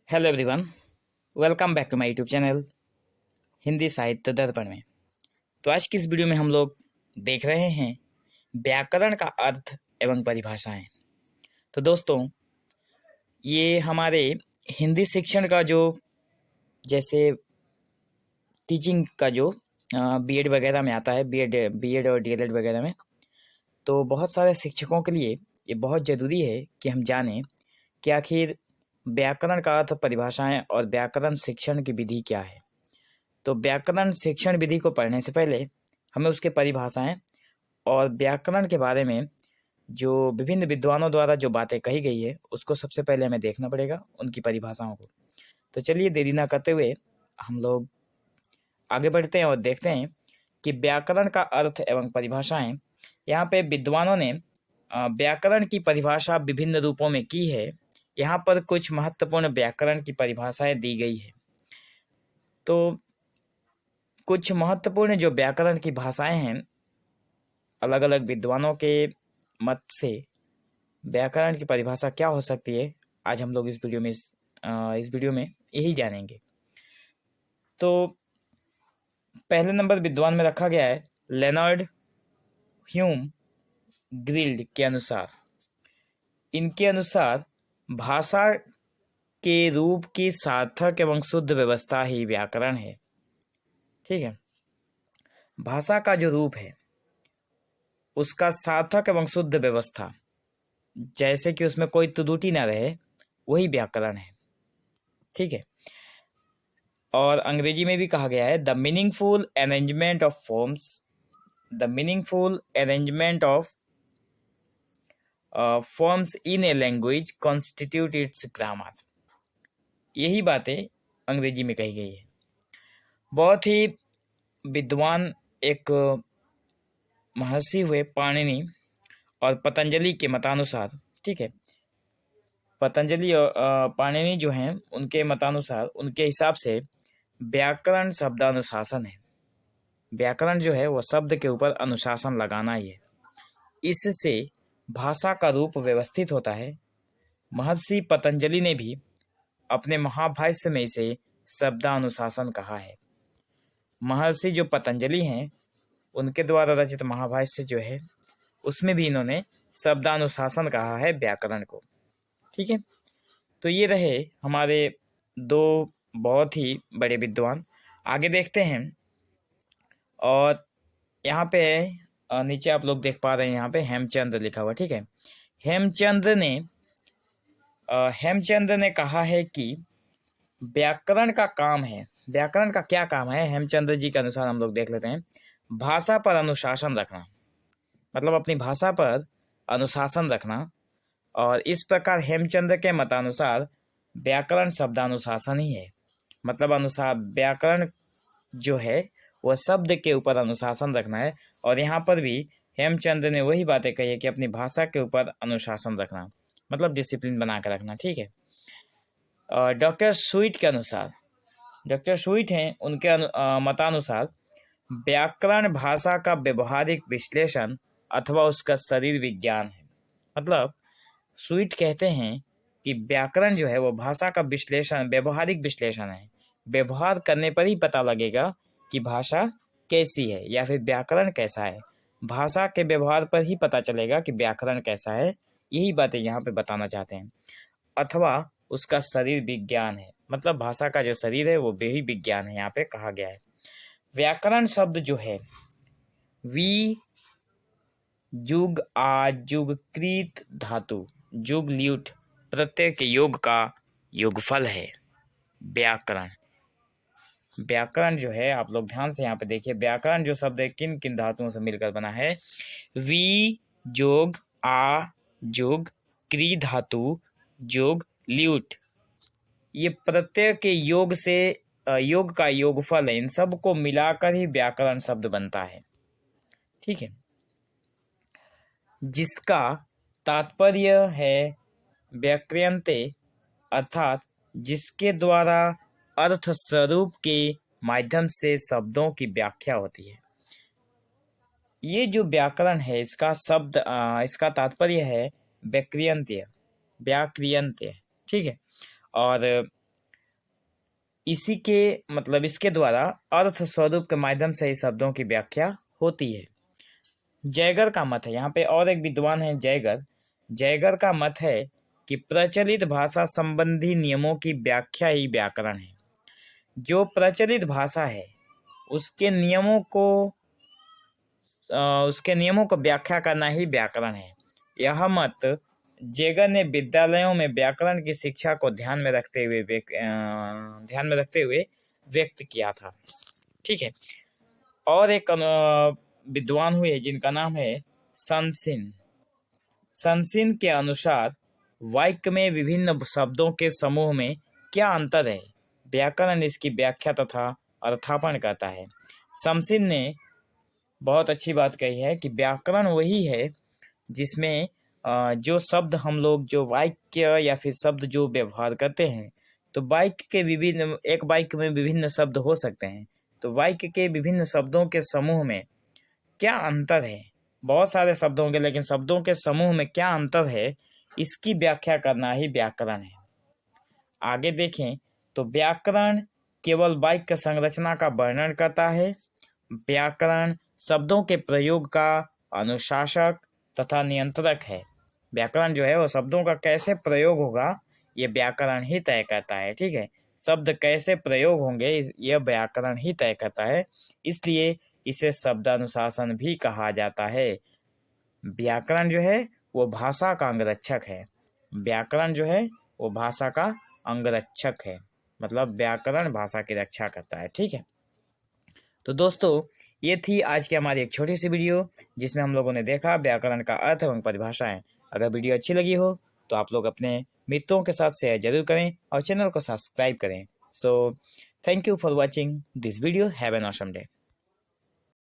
Hello everyone, welcome back to my YouTube channel Hindi Sahitya Darpan में। तो आज की इस वीडियो में हम लोग देख रहे हैं व्याकरण का अर्थ एवं परिभाषाएं। तो दोस्तों, ये हमारे हिंदी शिक्षण का जो जैसे टीचिंग का जो बीएड वगैरह में आता है, बीएड और डीएलएड वगैरह में, तो बहुत सारे शिक्षकों के लिए ये बहुत ज़रूरी है कि हम जानें कि आखिर व्याकरण का अर्थ, परिभाषाएं और व्याकरण शिक्षण की विधि क्या है। तो व्याकरण शिक्षण विधि को पढ़ने से पहले हमें उसके परिभाषाएं और व्याकरण के बारे में जो विभिन्न विद्वानों द्वारा जो बातें कही गई है उसको सबसे पहले हमें देखना पड़ेगा, उनकी परिभाषाओं को। तो चलिए देरी ना करते हुए हम लोग आगे बढ़ते हैं और देखते हैं कि व्याकरण का अर्थ एवं परिभाषाएं। यहाँ पे विद्वानों ने व्याकरण की परिभाषा विभिन्न रूपों में की है। यहाँ पर कुछ महत्वपूर्ण व्याकरण की परिभाषाएं दी गई है। तो कुछ महत्वपूर्ण जो व्याकरण की भाषाएं हैं, अलग अलग विद्वानों के मत से व्याकरण की परिभाषा क्या हो सकती है, आज हम लोग इस वीडियो में यही जानेंगे। तो पहले नंबर विद्वान में रखा गया है लेनार्ड ह्यूम ग्रिल्ड के अनुसार। इनके अनुसार भाषा के रूप की सार्थक एवं शुद्ध व्यवस्था ही व्याकरण है। ठीक है, भाषा का जो रूप है उसका सार्थक एवं शुद्ध व्यवस्था, जैसे कि उसमें कोई त्रुटि ना रहे, वही व्याकरण है। ठीक है, और अंग्रेजी में भी कहा गया है the meaningful arrangement of forms, the meaningful arrangement of forms in a language constitute it's grammar. यही बातें अंग्रेजी में कही गई है। बहुत ही विद्वान एक महर्षि हुए पाणिनि और पतंजलि के मतानुसार। ठीक है, पतंजलि और पाणिनि जो हैं उनके मतानुसार, उनके हिसाब से व्याकरण शब्दानुशासन है। व्याकरण जो है वो शब्द के ऊपर अनुशासन लगाना ही है। इससे भाषा का रूप व्यवस्थित होता है। महर्षि पतंजलि ने भी अपने महाभाष्य में इसे शब्दानुशासन कहा है। महर्षि जो पतंजलि हैं उनके द्वारा रचित महाभाष्य जो है उसमें भी इन्होंने शब्दानुशासन कहा है व्याकरण को। ठीक है, तो ये रहे हमारे दो बहुत ही बड़े विद्वान। आगे देखते हैं, और यहाँ पे नीचे आप लोग देख पा रहे हैं, यहाँ पे हेमचंद्र लिखा हुआ। ठीक है, हेमचंद्र ने कहा है कि व्याकरण का काम है। व्याकरण का क्या काम है हेमचंद्र जी के अनुसार, हम लोग देख लेते हैं। भाषा पर अनुशासन रखना, मतलब अपनी भाषा पर अनुशासन रखना। और इस प्रकार हेमचंद्र के मतानुसार व्याकरण शब्दानुशासन ही है। मतलब व्याकरण जो है वह शब्द के ऊपर अनुशासन रखना है। और यहाँ पर भी हेमचंद्र ने वही बातें कही है कि अपनी भाषा के ऊपर अनुशासन रखना, मतलब डिसिप्लिन बना कर रखना। ठीक है, डॉक्टर स्वीट के अनुसार, डॉक्टर स्वीट हैं, उनके मतानुसार व्याकरण भाषा का व्यवहारिक विश्लेषण अथवा उसका शरीर विज्ञान है। मतलब स्वीट कहते हैं कि व्याकरण जो है वो भाषा का विश्लेषण, व्यवहारिक विश्लेषण है। व्यवहार करने पर ही पता लगेगा कि भाषा कैसी है या फिर व्याकरण कैसा है। भाषा के व्यवहार पर ही पता चलेगा कि व्याकरण कैसा है। यही बातें यहाँ पे बताना चाहते हैं। अथवा उसका शरीर विज्ञान है, मतलब भाषा का जो शरीर है वो भी विज्ञान है, यहाँ पे कहा गया है। व्याकरण शब्द जो है वी जुग आ जुग कृत धातु जुग ल्यूट प्रत्यय के योग का योगफल है व्याकरण। व्याकरण जो है, आप लोग ध्यान से यहाँ पे देखिए, व्याकरण जो शब्द है किन किन धातुओं से मिलकर बना है। वी जोग आ जोग क्री धातु जोग ल्यूट, ये प्रत्यय के योग से योग का योगफल है। इन सब को मिलाकर ही व्याकरण शब्द बनता है। ठीक है, जिसका तात्पर्य है व्याक्रियन्ते, अर्थात जिसके द्वारा अर्थ स्वरूप के माध्यम से शब्दों की व्याख्या होती है। ये जो व्याकरण है इसका तात्पर्य है व्याक्रियन्ते, व्याक्रियन्ते। ठीक है, और इसी के मतलब इसके द्वारा अर्थ स्वरूप के माध्यम से ही शब्दों की व्याख्या होती है। जैगर का मत है, यहाँ पे और एक विद्वान है जैगर। जैगर का मत है कि प्रचलित भाषा संबंधी नियमों की व्याख्या ही व्याकरण है। जो प्रचलित भाषा है उसके नियमों को व्याख्या करना ही व्याकरण है। यह मत जैगर ने विद्यालयों में व्याकरण की शिक्षा को ध्यान में रखते हुए व्यक्त किया था। ठीक है। और एक विद्वान हुए जिनका नाम है संसिन। संसिन के अनुसार वाक्य में विभिन्न शब्दों के समूह में क्या अंतर है, व्याकरण इसकी व्याख्या तथा अर्थापन करता है। संसिन ने बहुत अच्छी बात कही है कि व्याकरण वही है जिसमें जो शब्द हम लोग जो वाक्य या फिर शब्द जो व्यवहार करते हैं, तो वाक्य के विभिन्न एक वाक्य में विभिन्न शब्द हो सकते हैं, तो वाक्य के विभिन्न शब्दों के समूह में क्या अंतर है, बहुत सारे शब्द होंगे लेकिन शब्दों के समूह में क्या अंतर है, इसकी व्याख्या करना ही व्याकरण है। आगे देखें तो व्याकरण केवल वाक्य संरचना का वर्णन करता है। व्याकरण शब्दों के प्रयोग का अनुशासक तथा नियंत्रक है। व्याकरण जो है वो शब्दों का कैसे प्रयोग होगा ये व्याकरण ही तय करता है। ठीक है, शब्द कैसे प्रयोग होंगे यह व्याकरण ही तय करता है, इसलिए इसे शब्दानुशासन भी कहा जाता है। व्याकरण जो है वो भाषा का अंगरक्षक है। व्याकरण जो है वो भाषा का अंगरक्षक है, मतलब व्याकरण भाषा की रक्षा करता है। ठीक है, तो दोस्तों ये थी आज की हमारी एक छोटी सी वीडियो जिसमें हम लोगों ने देखा व्याकरण का अर्थ एवं परिभाषाएं। अगर वीडियो अच्छी लगी हो तो आप लोग अपने मित्रों के साथ शेयर जरूर करें और चैनल को सब्सक्राइब करें। So thank you for watching this video. Have an awesome day.